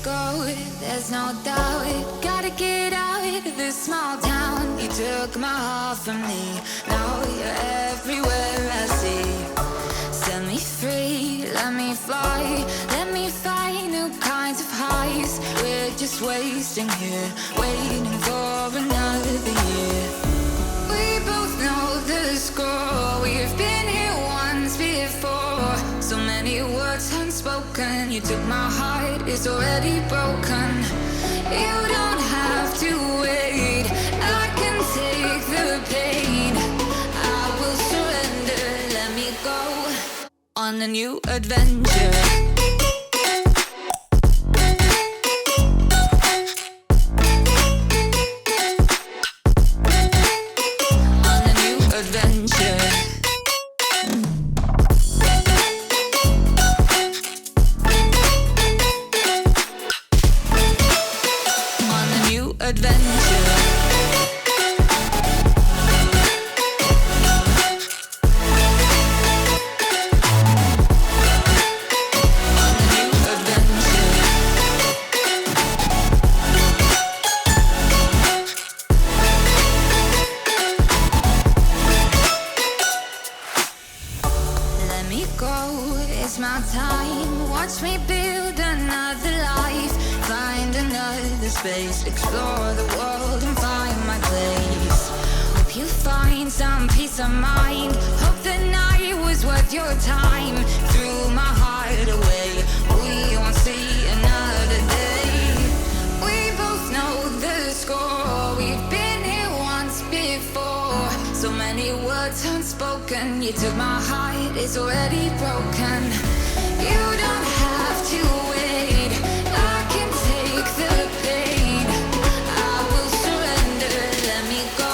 go, there's no doubt. Gotta get out of this small town. You took my heart from me, now you're everywhere I see. Set me free, let me fly, let me find new kinds of highs. We're just wasting here, waiting for another year. We both know the score, we've been here once before. So many words unspoken, you took my heart, it's already broken. You don't have to wait, I can take the pain. I will surrender, let me go on a new adventure. It's my time, watch me build another life. Find another space, explore the world and find my place. Hope you find some peace of mind. Hope the night was worth your time. Threw my heart away, we won't see another day. We both know the score, we've been here once before. So many words unspoken, you took my heart, it's already broken. You don't have to wait, I can take the pain. I will surrender, let me go.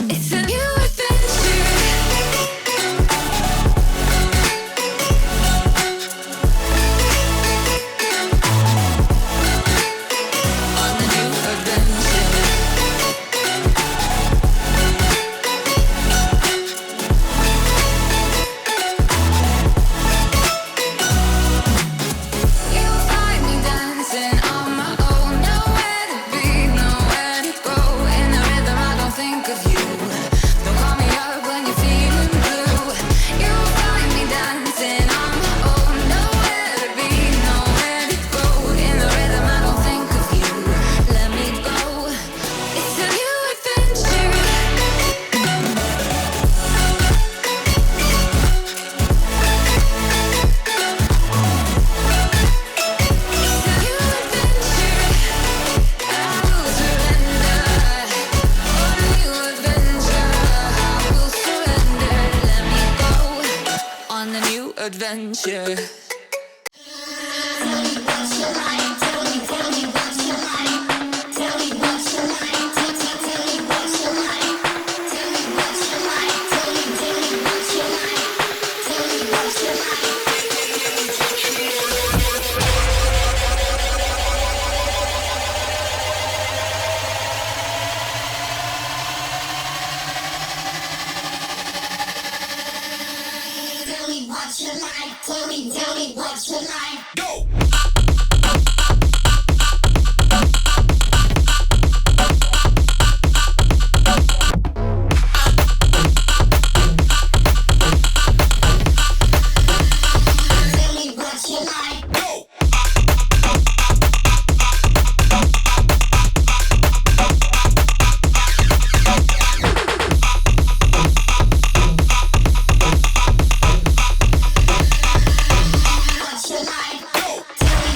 It's a new adventure. On a new adventure. Adventure. Tell me what you like. Go! Tell me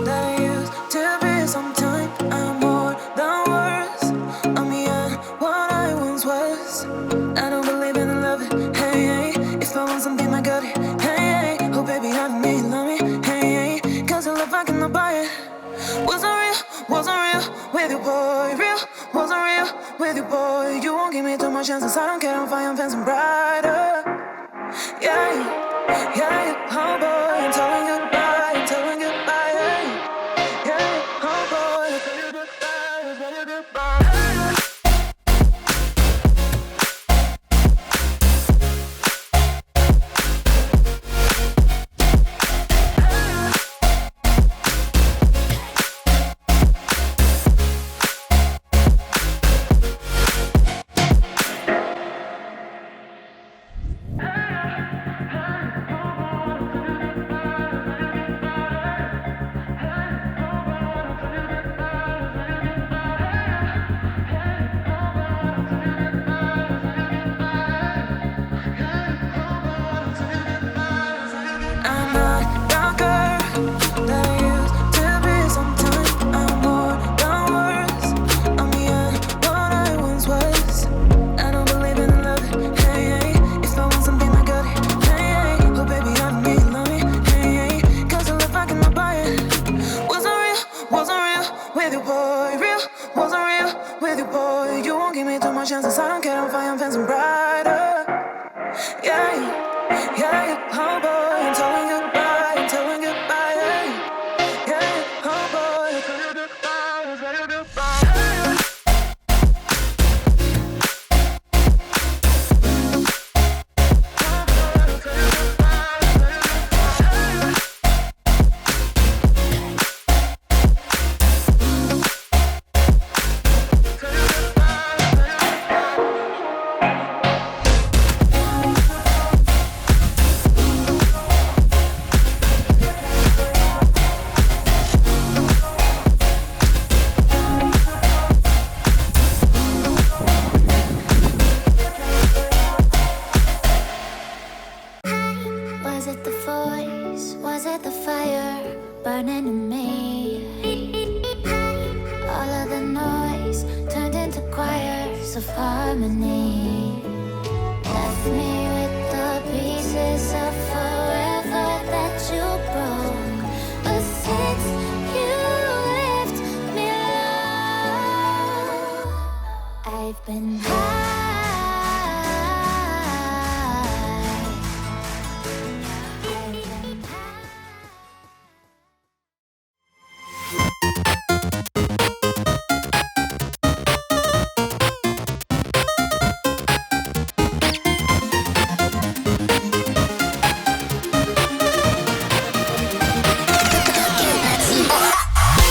that I used to be. Sometimes I'm more than words. I'm beyond what I once was. I don't believe in the love it. Hey, hey. If I want something, I got it. Hey, hey. Oh baby, I don't need love me. Hey, hey. Cause the love I cannot buy it. Wasn't real with you, boy. Real, wasn't real with you, boy. You won't give me too much chances. I don't care, I'm fine, I'm fancy brighter. Yeah, yeah, oh boy, I'm telling goodbye, I'm telling goodbye. Yeah, oh boy, I'm telling goodbye, I'm telling goodbye. Of harmony left me with the pieces of forever that you